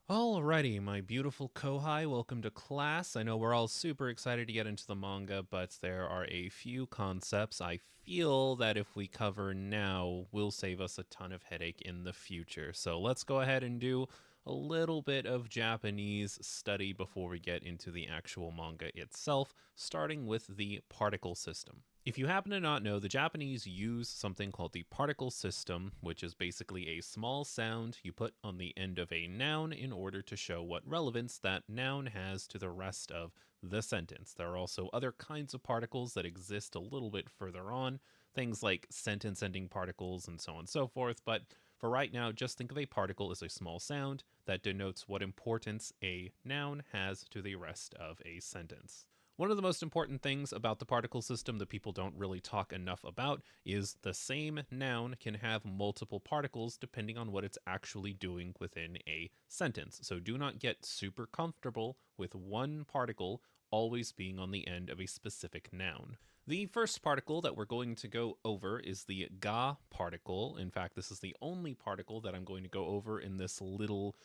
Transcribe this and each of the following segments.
Alrighty, my beautiful Kohai, welcome to class. I know we're all super excited to get into the manga, but there are a few concepts I feel that if we cover now will save us a ton of headache in the future. So let's go ahead and do a little bit of Japanese study before we get into the actual manga itself, starting with the particle system. If you happen to not know, the Japanese use something called the particle system, which is basically a small sound you put on the end of a noun in order to show what relevance that noun has to the rest of the sentence. There are also other kinds of particles that exist a little bit further on, things like sentence ending particles and so on and so forth, but for right now, just think of a particle as a small sound that denotes what importance a noun has to the rest of a sentence. One of the most important things about the particle system that people don't really talk enough about is the same noun can have multiple particles depending on what it's actually doing within a sentence. So do not get super comfortable with one particle always being on the end of a specific noun. The first particle that we're going to go over is the ga particle. In fact, this is the only particle that I'm going to go over in this little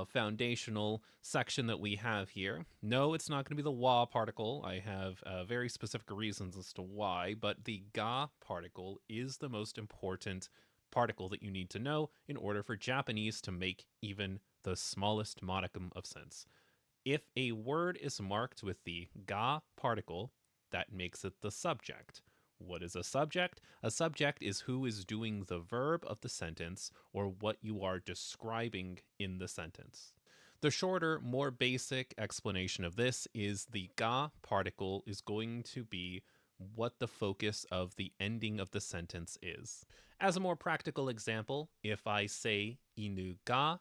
foundational section that we have here. No, it's not going to be the wa particle. I have very specific reasons as to why, but the ga particle is the most important particle that you need to know in order for Japanese to make even the smallest modicum of sense. If a word is marked with the ga particle, that makes it the subject. What is a subject? A subject is who is doing the verb of the sentence or what you are describing in the sentence. The shorter, more basic explanation of this is the ga particle is going to be what the focus of the ending of the sentence is. As a more practical example, if I say inu ga,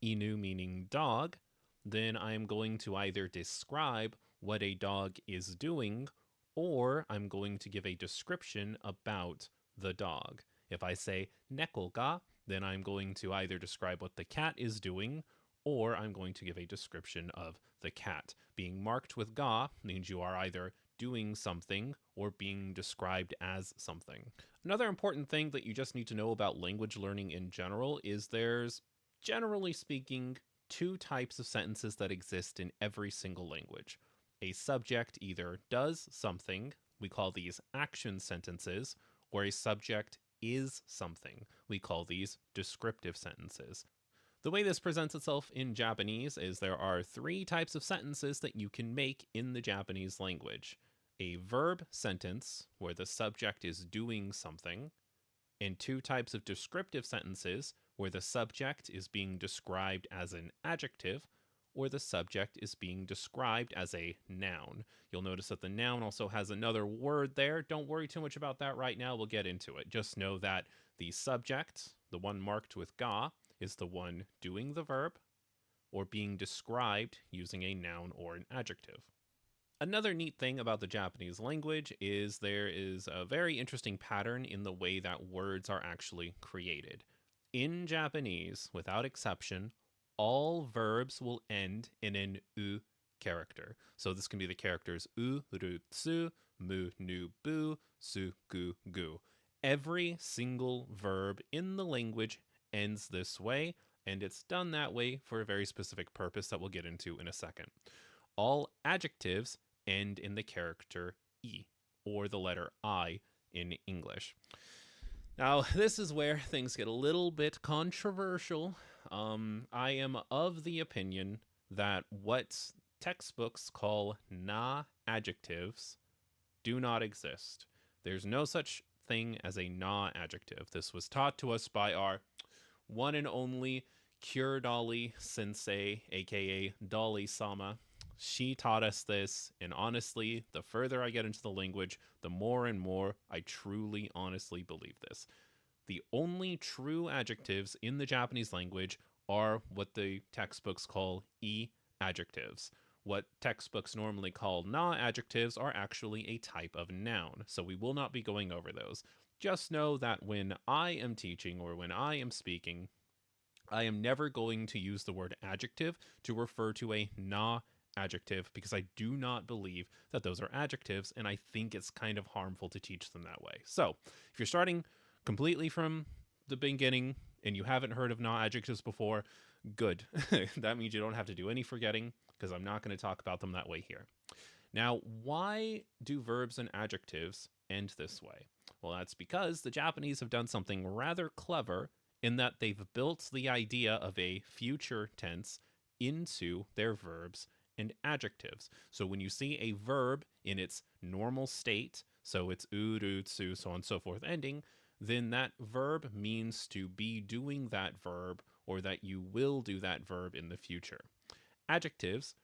inu meaning dog, then I'm going to either describe what a dog is doing or I'm going to give a description about the dog. If I say neko ga, then I'm going to either describe what the cat is doing or I'm going to give a description of the cat. Being marked with ga means you are either doing something or being described as something. Another important thing that you just need to know about language learning in general is there's, generally speaking, two types of sentences that exist in every single language. A subject either does something, we call these action sentences, or a subject is something, we call these descriptive sentences. The way this presents itself in Japanese is there are three types of sentences that you can make in the Japanese language: a verb sentence, where the subject is doing something, and two types of descriptive sentences, where the subject is being described as an adjective or the subject is being described as a noun. You'll notice that the noun also has another word there. Don't worry too much about that right now. We'll get into it. Just know that the subject, the one marked with ga, is the one doing the verb or being described using a noun or an adjective. Another neat thing about the Japanese language is there is a very interesting pattern in the way that words are actually created. In Japanese, without exception, all verbs will end in an u character. So this can be the characters u, ru, tsu, mu, nu, bu, su, gu, gu. Every single verb in the language ends this way, and it's done that way for a very specific purpose that we'll get into in a second. All adjectives end in the character E, or the letter I in English. Now, this is where things get a little bit controversial. I am of the opinion that what textbooks call na adjectives do not exist. There's no such thing as a na adjective. This was taught to us by our one and only Cure Dolly Sensei, aka Dolly Sama. She taught us this, and honestly, the further I get into the language, the more and more I truly, honestly believe this. The only true adjectives in the Japanese language are what the textbooks call e adjectives. What textbooks normally call na adjectives are actually a type of noun, so we will not be going over those. Just know that when I am teaching or when I am speaking, I am never going to use the word adjective to refer to a na adjective because I do not believe that those are adjectives, and I think it's kind of harmful to teach them that way. So, if you're starting completely from the beginning and you haven't heard of na adjectives before, Good. That means you don't have to do any forgetting because I'm not going to talk about them that way here. Now, why do verbs and adjectives end this way? Well, that's because the Japanese have done something rather clever in that they've built the idea of a future tense into their verbs and adjectives. So when you see a verb in its normal state, so it's uru, tsu, so on and so forth ending, then that verb means to be doing that verb or that you will do that verb in the future. Adjectives,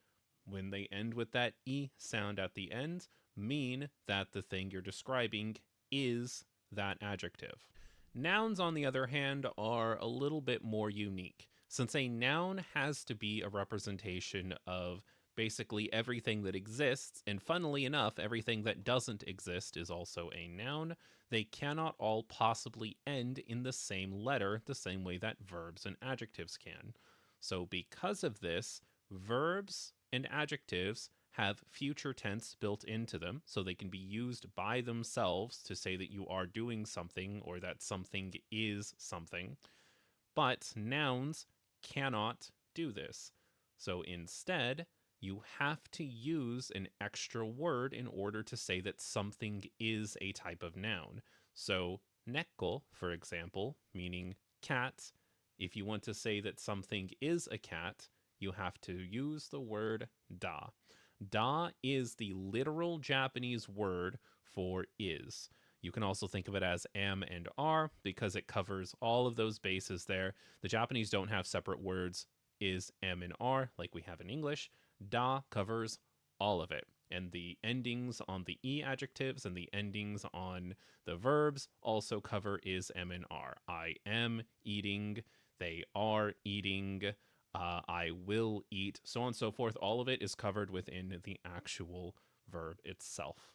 when they end with that E sound at the end, mean that the thing you're describing is that adjective. Nouns, on the other hand, are a little bit more unique, since a noun has to be a representation of basically everything that exists, and funnily enough, everything that doesn't exist is also a noun. They cannot all possibly end in the same letter, the same way that verbs and adjectives can. So, because of this, verbs and adjectives have future tense built into them, so they can be used by themselves to say that you are doing something or that something is something. But nouns cannot do this. So instead, you have to use an extra word in order to say that something is a type of noun. So, neko, for example, meaning cat, if you want to say that something is a cat, you have to use the word da. Da is the literal Japanese word for is. You can also think of it as am and are because it covers all of those bases there. The Japanese don't have separate words is, am, and are like we have in English. Da covers all of it. And the endings on the e adjectives and the endings on the verbs also cover is, am, and are. I am eating. They are eating. I will eat. So on and so forth. All of it is covered within the actual verb itself.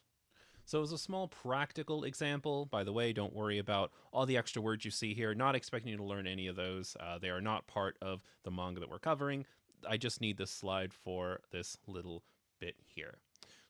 So as a small practical example, by the way, don't worry about all the extra words you see here. Not expecting you to learn any of those. They are not part of the manga that we're covering. I just need this slide for this little bit here.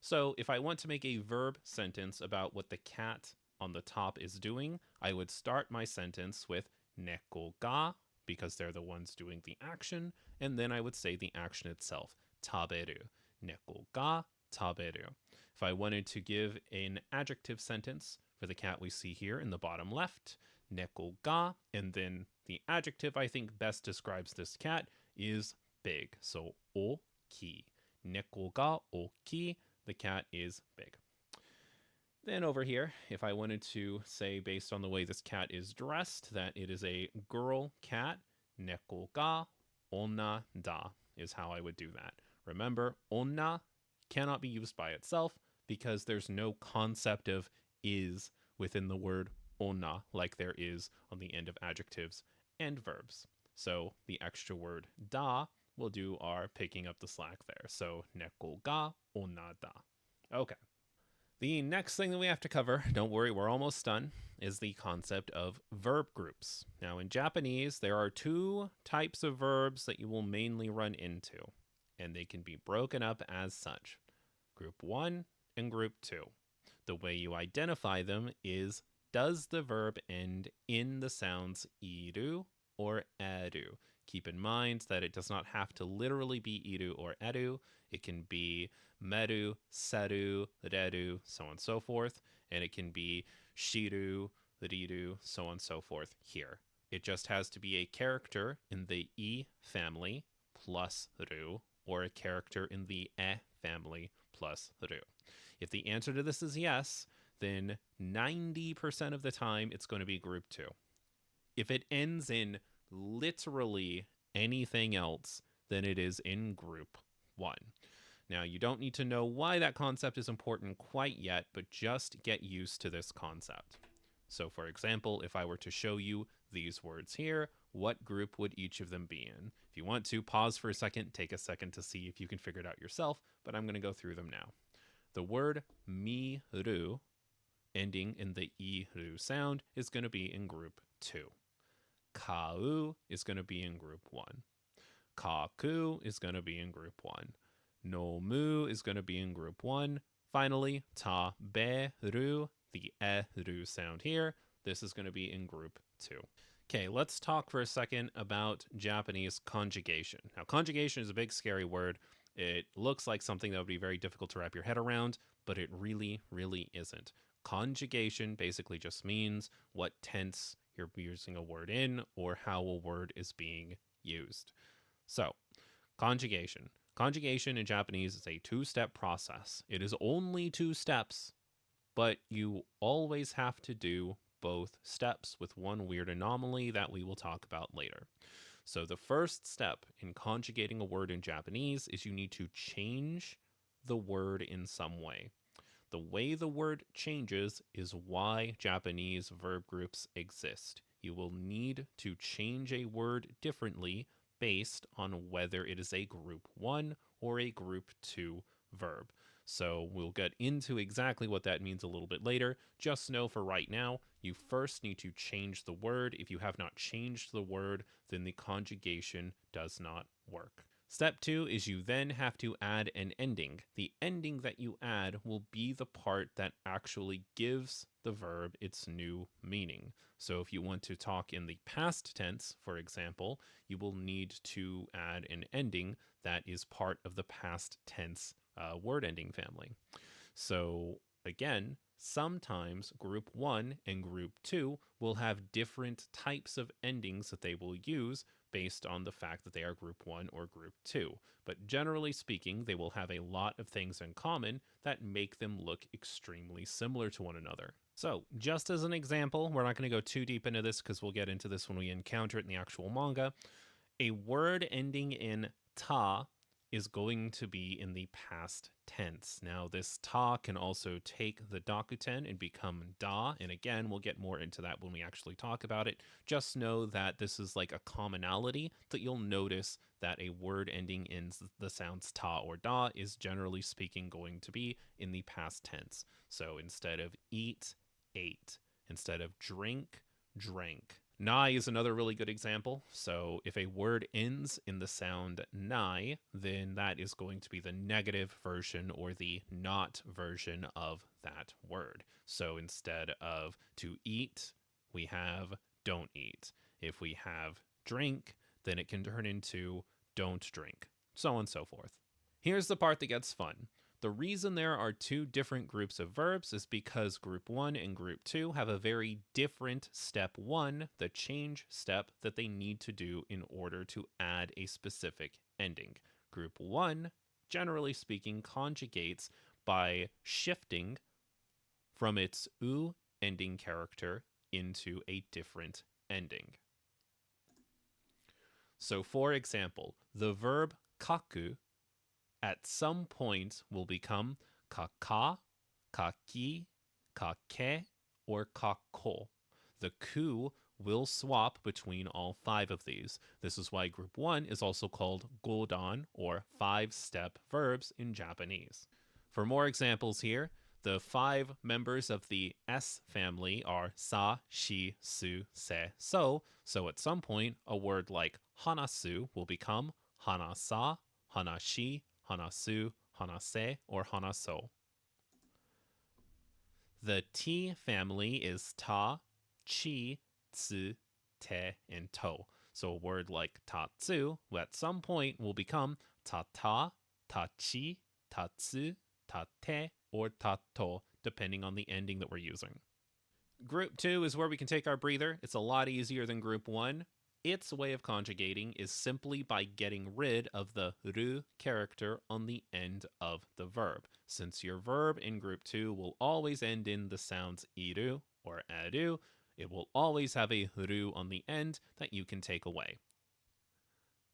So if I want to make a verb sentence about what the cat on the top is doing, I would start my sentence with neko ga, because they're the ones doing the action, and then I would say the action itself, taberu. Neko ga taberu. If I wanted to give an adjective sentence for the cat we see here in the bottom left, neko ga, and then the adjective I think best describes this cat is big. So oki. Neko ga oki. The cat is big. Then over here, if I wanted to say, based on the way this cat is dressed, that it is a girl cat, neko ga onna da is how I would do that. Remember, onna cannot be used by itself because there's no concept of is within the word onna like there is on the end of adjectives and verbs. So the extra word da will do our picking up the slack there. So neko ga onna da. Okay. The next thing that we have to cover, don't worry, we're almost done, is the concept of verb groups. Now, in Japanese, there are two types of verbs that you will mainly run into, and they can be broken up as such. Group 1 and Group 2. The way you identify them is, does the verb end in the sounds iru or eru? Keep in mind that it does not have to literally be iru or eru. It can be meru, seru, reru, so on and so forth. And it can be shiru, riru, so on and so forth here. It just has to be a character in the I family plus ru, or a character in the E family plus ru. If the answer to this is yes, then 90% of the time it's going to be Group 2. If it ends in literally anything else, then it is in Group 1. Now, you don't need to know why that concept is important quite yet, but just get used to this concept. So, for example, if I were to show you these words here, what group would each of them be in? If you want to, pause for a second, take a second to see if you can figure it out yourself, but I'm going to go through them now. The word miru, ending in the iru sound, is going to be in Group 2. Kau is going to be in Group 1. Kaku is going to be in Group 1. Nomu is going to be in Group 1. Finally, taberu, the eru sound here, this is going to be in Group 2. Okay, let's talk for a second about Japanese conjugation. Now, conjugation is a big, scary word. It looks like something that would be very difficult to wrap your head around, but it really, really isn't. Conjugation basically just means what tense you're using a word in or how a word is being used. So, conjugation. Conjugation in Japanese is a two-step process. It is only two steps, but you always have to do both steps with one weird anomaly that we will talk about later. So, the first step in conjugating a word in Japanese is you need to change the word in some way. The way the word changes is why Japanese verb groups exist. You will need to change a word differently based on whether it is a group 1 or a group 2 verb. So we'll get into exactly what that means a little bit later. Just know for right now, you first need to change the word. If you have not changed the word, then the conjugation does not work. Step 2 is you then have to add an ending. The ending that you add will be the part that actually gives the verb its new meaning. So if you want to talk in the past tense, for example, you will need to add an ending that is part of the past tense word ending family. So again, sometimes group 1 and group 2 will have different types of endings that they will use based on the fact that they are group 1 or group 2. But generally speaking, they will have a lot of things in common that make them look extremely similar to one another. So, just as an example, we're not going to go too deep into this because we'll get into this when we encounter it in the actual manga. A word ending in ta is going to be in the past tense. Now, this ta can also take the dakuten and become da, and again, we'll get more into that when we actually talk about it. Just know that this is like a commonality that you'll notice that a word ending in the sounds ta or da is generally speaking going to be in the past tense. So instead of eat, ate. Instead of drink, drank. Nai is another really good example. So if a word ends in the sound nai, then that is going to be the negative version or the not version of that word. So instead of to eat, we have don't eat. If we have drink, then it can turn into don't drink, so on and so forth. Here's the part that gets fun. The reason there are two different groups of verbs is because group 1 and group 2 have a very different step 1, the change step, that they need to do in order to add a specific ending. Group 1, generally speaking, conjugates by shifting from its u ending character into a different ending. So, for example, the verb kaku at some point will become kaka, kaki, kake, or kako. The ku will swap between all 5 of these. This is why group 1 is also called godan, or 5-step verbs in Japanese. For more examples here, the 5 members of the S family are sa, shi, su, se, so. So at some point, a word like hanasu will become hanasa, hanashi, hanasu, hanase, or hanaso. The T family is ta, chi, tsu, te, and to. So a word like tatsu at some point will become tata, tachi, tatsu, tate, or tato, depending on the ending that we're using. Group 2 is where we can take our breather. It's a lot easier than group 1. Its way of conjugating is simply by getting rid of the ru character on the end of the verb. Since your verb in group 2 will always end in the sounds iru or eru, it will always have a ru on the end that you can take away.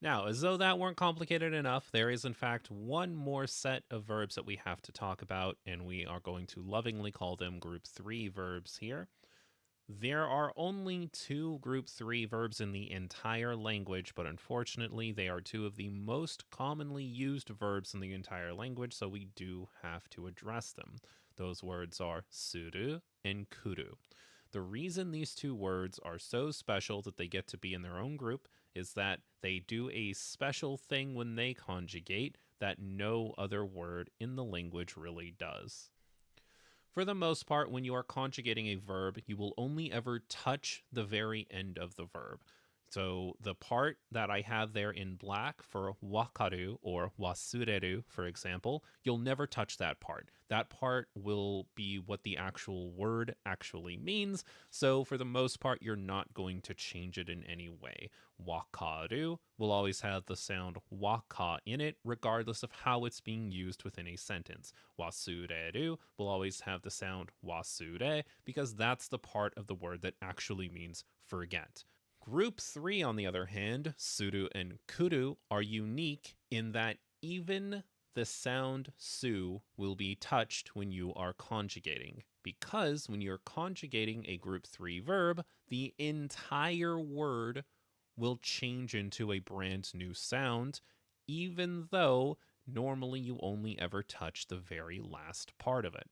Now, as though that weren't complicated enough, there is in fact one more set of verbs that we have to talk about, and we are going to lovingly call them group 3 verbs here. There are only 2 group 3 verbs in the entire language, but unfortunately they are 2 of the most commonly used verbs in the entire language, so we do have to address them. Those words are suru and kuru. The reason these 2 words are so special that they get to be in their own group is that they do a special thing when they conjugate that no other word in the language really does. For the most part, when you are conjugating a verb, you will only ever touch the very end of the verb. So the part that I have there in black for wakaru or wasureru, for example, you'll never touch that part. That part will be what the actual word actually means. So for the most part, you're not going to change it in any way. Wakaru will always have the sound waka in it, regardless of how it's being used within a sentence. Wasureru will always have the sound wasure because that's the part of the word that actually means forget. Group 3, on the other hand, suru and kuru, are unique in that even the sound su will be touched when you are conjugating. Because when you're conjugating a group 3 verb, the entire word will change into a brand new sound, even though normally you only ever touch the very last part of it.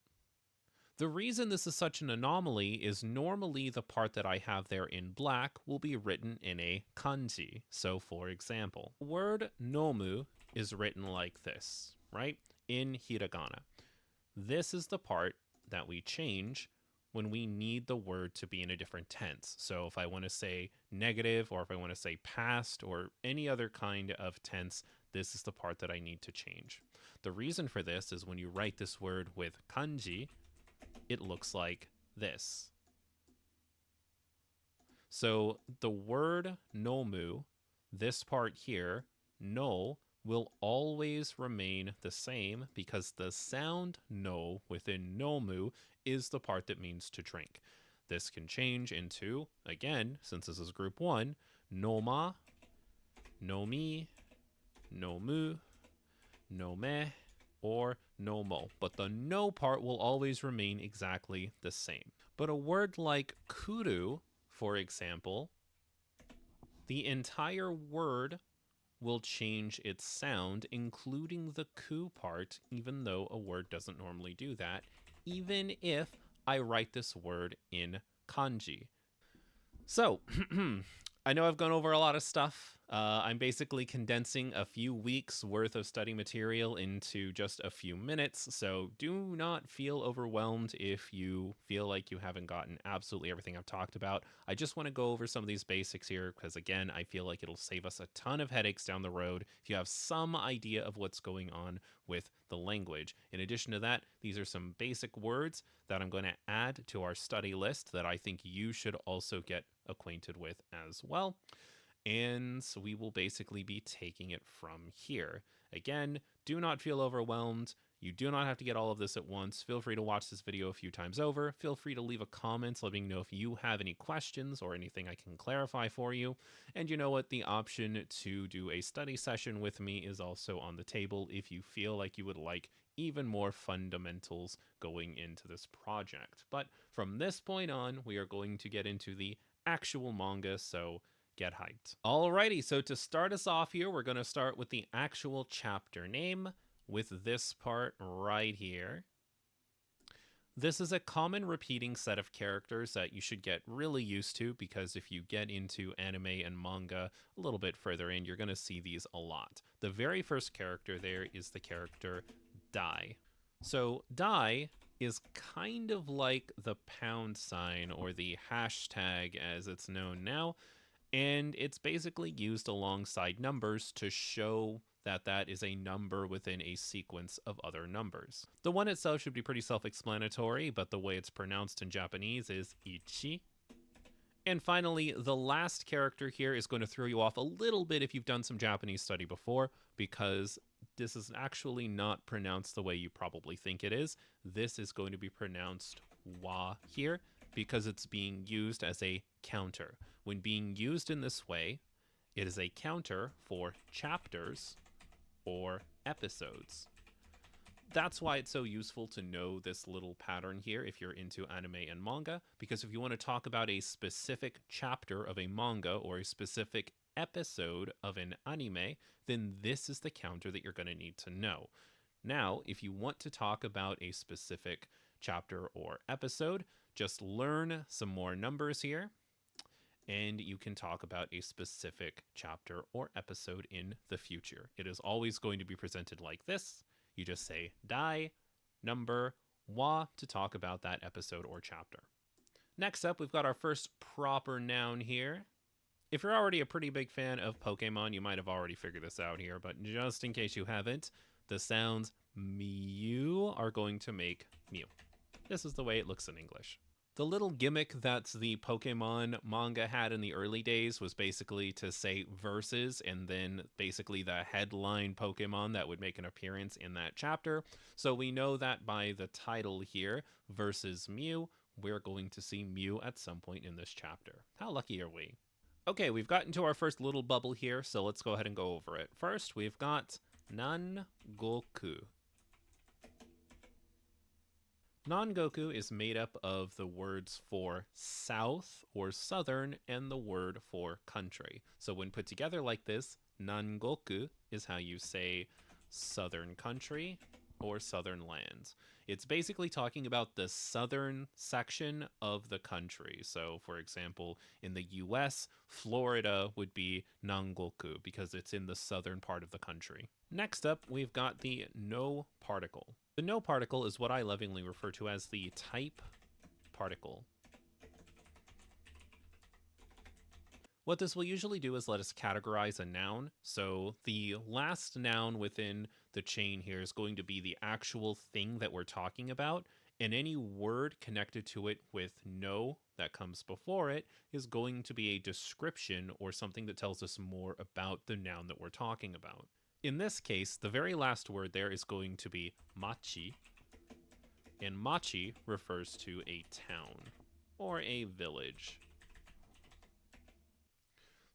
The reason this is such an anomaly is normally the part that I have there in black will be written in a kanji. So for example, the word nomu is written like this, right? In hiragana. This is the part that we change when we need the word to be in a different tense. So if I want to say negative, or if I want to say past, or any other kind of tense, this is the part that I need to change. The reason for this is when you write this word with kanji, it looks like this. So the word nomu, this part here, no, will always remain the same because the sound no within nomu is the part that means to drink. This can change into, again, since this is group 1, noma, nomi, nomu, nome, or nomo, but the no part will always remain exactly the same. But a word like kuru, for example, the entire word will change its sound, including the ku part, even though a word doesn't normally do that, even if I write this word in kanji. So, I know I've gone over a lot of stuff. I'm basically condensing a few weeks worth of study material into just a few minutes, so do not feel overwhelmed if you feel like you haven't gotten absolutely everything I've talked about. I just want to go over some of these basics here because, again, I feel like it'll save us a ton of headaches down the road if you have some idea of what's going on with the language. In addition to that, these are some basic words that I'm going to add to our study list that I think you should also get acquainted with as well. And so we will basically be taking it from here. Again, do not feel overwhelmed. You do not have to get all of this at once. Feel free to watch this video a few times over. Feel free to leave a comment letting me know if you have any questions or anything I can clarify for you. And you know what? The option to do a study session with me is also on the table if you feel like you would like even more fundamentals going into this project. But from this point on, we are going to get into the actual manga, so get hyped. Alrighty, so to start us off here, we're going to start with the actual chapter name with this part right here. This is a common repeating set of characters that you should get really used to because if you get into anime and manga a little bit further in, you're going to see these a lot. The very first character there is the character Dai. So Dai is kind of like the pound sign or the hashtag as it's known now, and it's basically used alongside numbers to show that that is a number within a sequence of other numbers. The one itself should be pretty self-explanatory, but the way it's pronounced in Japanese is ichi. And finally, the last character here is going to throw you off a little bit if you've done some Japanese study before, because this is actually not pronounced the way you probably think it is. This is going to be pronounced wa here, because it's being used as a counter. When being used in this way, it is a counter for chapters or episodes. That's why it's so useful to know this little pattern here if you're into anime and manga, because if you want to talk about a specific chapter of a manga or a specific episode of an anime, then this is the counter that you're going to need to know. Now, if you want to talk about a specific chapter or episode, just learn some more numbers here, and you can talk about a specific chapter or episode in the future. It is always going to be presented like this. You just say Dai number wa to talk about that episode or chapter. Next up, we've got our first proper noun here. If you're already a pretty big fan of Pokemon, you might have already figured this out here, but just in case you haven't, the sounds Mew are going to make Mew. This is the way it looks in English. The little gimmick that the Pokemon manga had in the early days was basically to say verses and then basically the headline Pokemon that would make an appearance in that chapter. So we know that by the title here, versus Mew, we're going to see Mew at some point in this chapter. How lucky are we? Okay, we've gotten to our first little bubble here, so let's go ahead and go over it. First, we've got Nangoku. Nangoku is made up of the words for south or southern and the word for country. So when put together like this, Nangoku is how you say southern country or southern lands. It's basically talking about the southern section of the country. So, for example, in the US, Florida would be Nangoku because it's in the southern part of the country. Next up, we've got the no particle. The no particle is what I lovingly refer to as the type particle. What this will usually do is let us categorize a noun. So the last noun within the chain here is going to be the actual thing that we're talking about, and any word connected to it with no that comes before it is going to be a description or something that tells us more about the noun that we're talking about. In this case, the very last word there is going to be machi, and machi refers to a town or a village.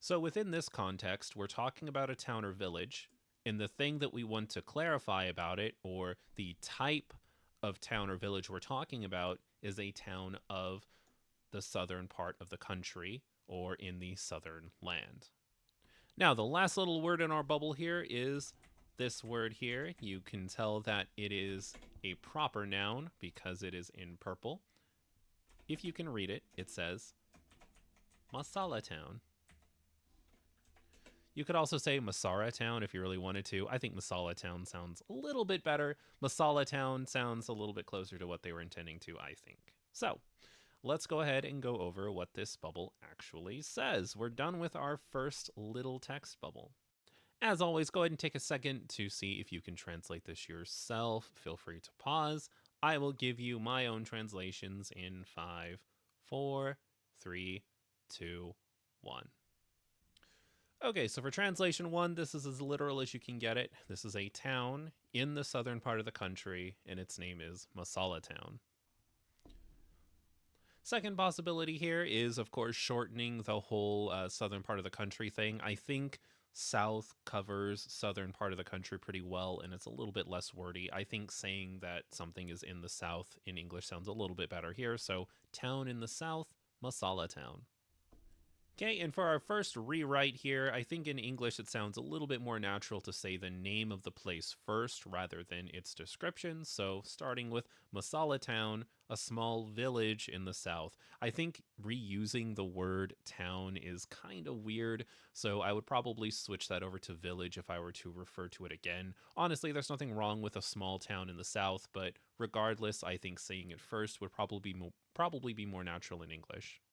So within this context, we're talking about a town or village, and the thing that we want to clarify about it, or the type of town or village we're talking about, is a town of the southern part of the country, or in the southern land. Now, the last little word in our bubble here is this word here. You can tell that it is a proper noun because it is in purple. If you can read it, it says Masala Town. You could also say Masara Town if you really wanted to. I think Masala Town sounds a little bit better. Masala Town sounds a little bit closer to what they were intending to, I think. So, let's go ahead and go over what this bubble actually says. We're done with our first little text bubble. As always, go ahead and take a second to see if you can translate this yourself. Feel free to pause. I will give you my own translations in 5, 4, 3, 2, 1. Okay, so for translation 1, this is as literal as you can get it. This is a town in the southern part of the country, and its name is Masala Town. Second possibility here is, of course, shortening the whole southern part of the country thing. I think south covers southern part of the country pretty well, and it's a little bit less wordy. I think saying that something is in the south in English sounds a little bit better here. So town in the south, Masala Town. Okay, and for our first rewrite here, I think in English it sounds a little bit more natural to say the name of the place first rather than its description. So starting with Masala Town, a small village in the south. I think reusing the word town is kind of weird, so I would probably switch that over to village if I were to refer to it again. Honestly, there's nothing wrong with a small town in the south, but regardless, I think saying it first would probably be more natural in English.